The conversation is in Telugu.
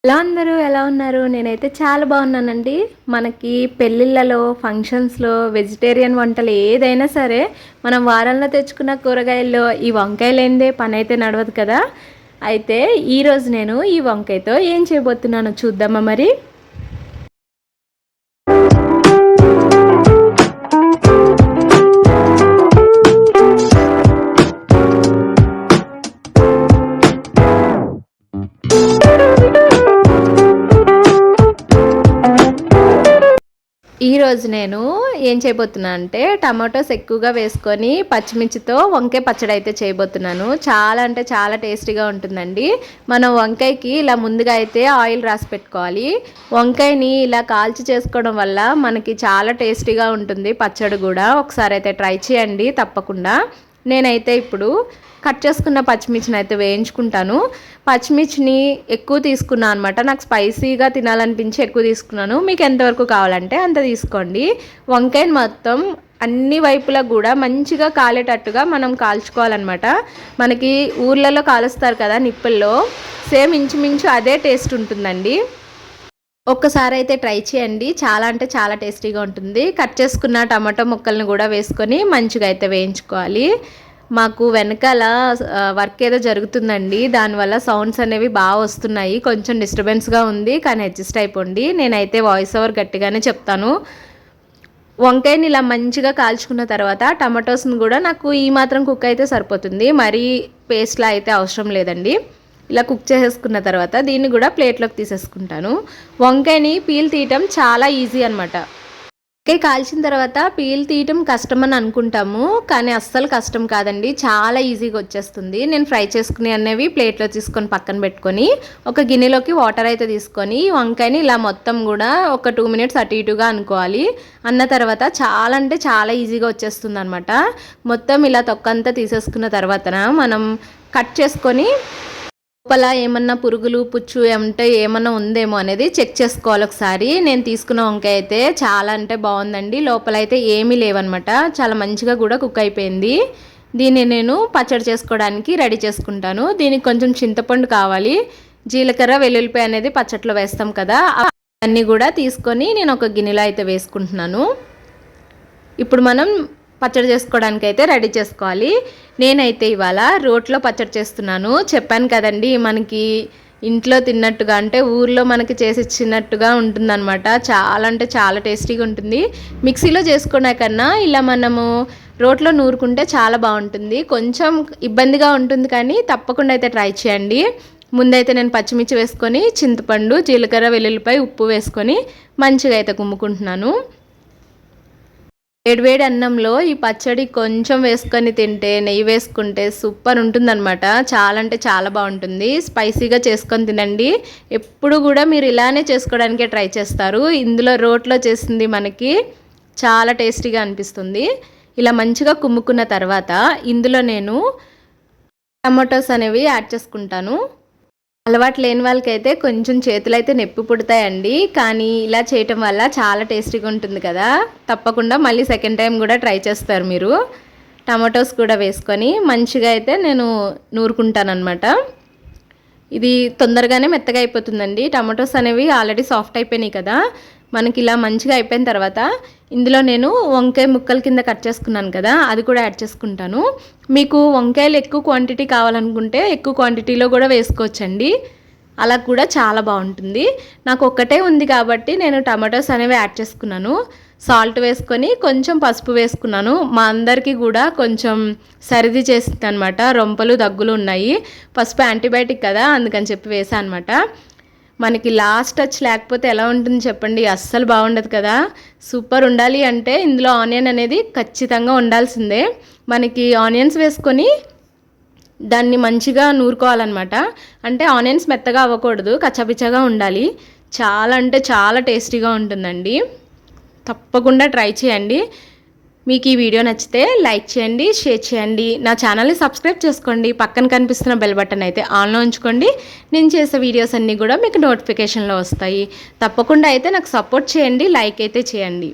ఎలా ఉన్నారు? నేనైతే చాలా బాగున్నానండి. మనకి పెళ్ళిళ్ళలో, ఫంక్షన్స్‌లో వెజిటేరియన్ వంటలు ఏదైనా సరే, మనం వారంలో తెచ్చుకున్న కూరగాయల్లో ఈ వంకాయ లేనిదే పనైతే నడవదు కదా! అయితే ఈరోజు నేను ఈ వంకాయతో ఏం చేయబోతున్నానో చూద్దామా మరి? ఈరోజు నేను ఏం చేయబోతున్నా అంటే టమాటోస్ ఎక్కువగా వేసుకొని పచ్చిమిర్చితో వంకాయ పచ్చడి అయితే చేయబోతున్నాను. చాలా అంటే చాలా టేస్టీగా ఉంటుందండి. మనం వంకాయకి ఇలా ముందుగా అయితే ఆయిల్ రాసి పెట్టుకోవాలి. వంకాయని ఇలా కాల్చి చేసుకోవడం వల్ల మనకి చాలా టేస్టీగా ఉంటుంది పచ్చడి కూడా. ఒకసారి అయితే ట్రై చేయండి తప్పకుండా. నేనైతే ఇప్పుడు కట్ చేసుకున్న పచ్చిమిర్చిని అయితే వేయించుకుంటాను. పచ్చిమిర్చిని ఎక్కువ తీసుకున్నాను అనమాట. నాకు స్పైసీగా తినాలనిపించి ఎక్కువ తీసుకున్నాను. మీకు ఎంతవరకు కావాలంటే అంత తీసుకోండి. వంకాయని మొత్తం అన్ని వైపులా కూడా మంచిగా కాలేటట్టుగా మనం కాల్చుకోవాలన్నమాట. మనకి ఊర్లలో కాలుస్తారు కదా నిప్పుల్లో, సేమ్ ఇంచుమించు అదే టేస్ట్ ఉంటుందండి. ఒక్కసారి అయితే ట్రై చేయండి. చాలా అంటే చాలా టేస్టీగా ఉంటుంది. కట్ చేసుకున్న టమాటో ముక్కల్ని కూడా వేసుకొని మంచిగా అయితే వేయించుకోవాలి. మాకు వెనకాల వర్క్ ఏదో జరుగుతుందండి. దానివల్ల సౌండ్స్ అనేవి బాగా వస్తున్నాయి. కొంచెం డిస్టర్బెన్స్గా ఉంది, కానీ అడ్జస్ట్ అయిపోండి. నేనైతే వాయిస్ ఓవర్ గట్టిగానే చెప్తాను. వంకాయని ఇలా మంచిగా కాల్చుకున్న తర్వాత టమాటోస్ని కూడా నాకు ఈ మాత్రం కుక్ అయితే సరిపోతుంది. మరీ పేస్ట్లా అయితే అవసరం లేదండి. ఇలా కుక్ చేసేసుకున్న తర్వాత దీన్ని కూడా ప్లేట్లోకి తీసేసుకుంటాను. వంకాయని పీల్ తీయటం చాలా ఈజీ అనమాట. వంకాయ కాల్చిన తర్వాత పీల్ తీయటం కష్టం అని అనుకుంటాము, కానీ అస్సలు కష్టం కాదండి. చాలా ఈజీగా వచ్చేస్తుంది. నేను ఫ్రై చేసుకుని అనేవి ప్లేట్లో తీసుకొని పక్కన పెట్టుకొని ఒక గిన్నెలోకి వాటర్ అయితే తీసుకొని వంకాయని ఇలా మొత్తం కూడా ఒక 2 మినిట్స్ అటు ఇటుగా అనుకోవాలి. అన్న తర్వాత చాలా అంటే చాలా ఈజీగా వచ్చేస్తుంది అనమాట. మొత్తం ఇలా తొక్కంతా తీసేసుకున్న తర్వాత మనం కట్ చేసుకొని లోపల ఏమన్నా పురుగులు పుచ్చు ఏమంటే ఏమన్నా ఉందేమో అనేది చెక్ చేసుకోవాలి ఒకసారి. నేను తీసుకున్న వంకాయ అయితే చాలా అంటే బాగుందండి. లోపల అయితే ఏమీ లేవన్నమాట. చాలా మంచిగా కూడా కుక్ అయిపోయింది. దీన్ని నేను పచ్చడి చేసుకోవడానికి రెడీ చేసుకుంటాను. దీనికి కొంచెం చింతపండు కావాలి. జీలకర్ర వెల్లుల్లిపాయ అనేది పచ్చట్లో వేస్తాం కదా, అన్నీ కూడా తీసుకొని నేను ఒక గిన్నెలో అయితే వేసుకుంటున్నాను. ఇప్పుడు మనం పచ్చడి చేసుకోవడానికి అయితే రెడీ చేసుకోవాలి. నేనైతే ఇవాళ రోట్లో పచ్చడి చేస్తున్నాను. చెప్పాను కదండి, మనకి ఇంట్లో తిన్నట్టుగా అంటే ఊర్లో మనకి చేసి ఇచ్చినట్టుగా ఉంటుందన్నమాట. చాలా అంటే చాలా టేస్టీగా ఉంటుంది. మిక్సీలో చేసుకునే కన్నా ఇలా మనము రోట్లో నూరుకుంటే చాలా బాగుంటుంది. కొంచెం ఇబ్బందిగా ఉంటుంది, కానీ తప్పకుండా అయితే ట్రై చేయండి. ముందైతే నేను పచ్చిమిర్చి వేసుకొని చింతపండు, జీలకర్ర, వెల్లుల్లిపాయ, ఉప్పు వేసుకొని మంచిగా అయితే కుమ్ముకుంటున్నాను. వేడివేడి అన్నంలో ఈ పచ్చడి కొంచెం వేసుకొని తింటే, నెయ్యి వేసుకుంటే సూపర్ ఉంటుందన్నమాట. చాలా అంటే చాలా బాగుంటుంది. స్పైసీగా చేసుకొని తినండి. ఎప్పుడు కూడా మీరు ఇలానే చేసుకోవడానికే ట్రై చేస్తారు. ఇందులో రోట్లో చేసింది మనకి చాలా టేస్టీగా అనిపిస్తుంది. ఇలా మంచిగా కుమ్ముకున్న తర్వాత ఇందులో నేను టమాటోస్ అనేవి యాడ్ చేసుకుంటాను. అలవాటు లేని వాళ్ళకైతే కొంచెం చేతులు అయితే నొప్పి పుడతాయండి, కానీ ఇలా చేయటం వల్ల చాలా టేస్టీగా ఉంటుంది కదా. తప్పకుండా మళ్ళీ సెకండ్ టైం కూడా ట్రై చేస్తారు మీరు. టమాటోస్ కూడా వేసుకొని మంచిగా అయితే నేను నూరుకుంటాను అనమాట. ఇది తొందరగానే మెత్తగా అయిపోతుందండి. టమాటోస్ అనేవి ఆల్రెడీ సాఫ్ట్ అయిపోయినాయి కదా. మనకి ఇలా మంచిగా అయిపోయిన తర్వాత ఇందులో నేను వంకాయ ముక్కల కింద కట్ చేసుకున్నాను కదా, అది కూడా యాడ్ చేసుకుంటాను. మీకు వంకాయలు ఎక్కువ క్వాంటిటీ కావాలనుకుంటే ఎక్కువ క్వాంటిటీలో కూడా వేసుకోవచ్చండి. అలా కూడా చాలా బాగుంటుంది. నాకు ఒక్కటే ఉంది కాబట్టి నేను టమాటోస్ అనేవి యాడ్ చేసుకున్నాను. సాల్ట్ వేసుకొని కొంచెం పసుపు వేసుకున్నాను. మా అందరికీ కూడా కొంచెం సర్ది చేసింది అనమాట. రొంపలు దగ్గులు ఉన్నాయి. పసుపు యాంటీబయాటిక్ కదా, అందుకని చెప్పి వేసాను అనమాట. మనకి లాస్ట్ టచ్ లేకపోతే ఎలా ఉంటుంది చెప్పండి, అస్సలు బాగుండదు కదా. సూపర్ ఉండాలి అంటే ఇందులో ఆనియన్ అనేది ఖచ్చితంగా ఉండాల్సిందే. మనకి ఆనియన్స్ వేసుకొని దాన్ని మంచిగా నూరుకోవాలన్నమాట. అంటే ఆనియన్స్ మెత్తగా అవ్వకూడదు, కచ్చపిచ్చగా ఉండాలి. చాలా అంటే చాలా టేస్టీగా ఉంటుందండి. తప్పకుండా ట్రై చేయండి. మీకు ఈ వీడియో నచ్చితే లైక్ చేయండి, షేర్ చేయండి. నా ఛానల్ని సబ్స్క్రైబ్ చేసుకోండి. పక్కన కనిపిస్తున్న బెల్ బటన్ అయితే ఆన్లో ఉంచుకోండి. నేను చేసే వీడియోస్ అన్నీ కూడా మీకు నోటిఫికేషన్లో వస్తాయి. తప్పకుండా అయితే నాకు సపోర్ట్ చేయండి, లైక్ అయితే చేయండి.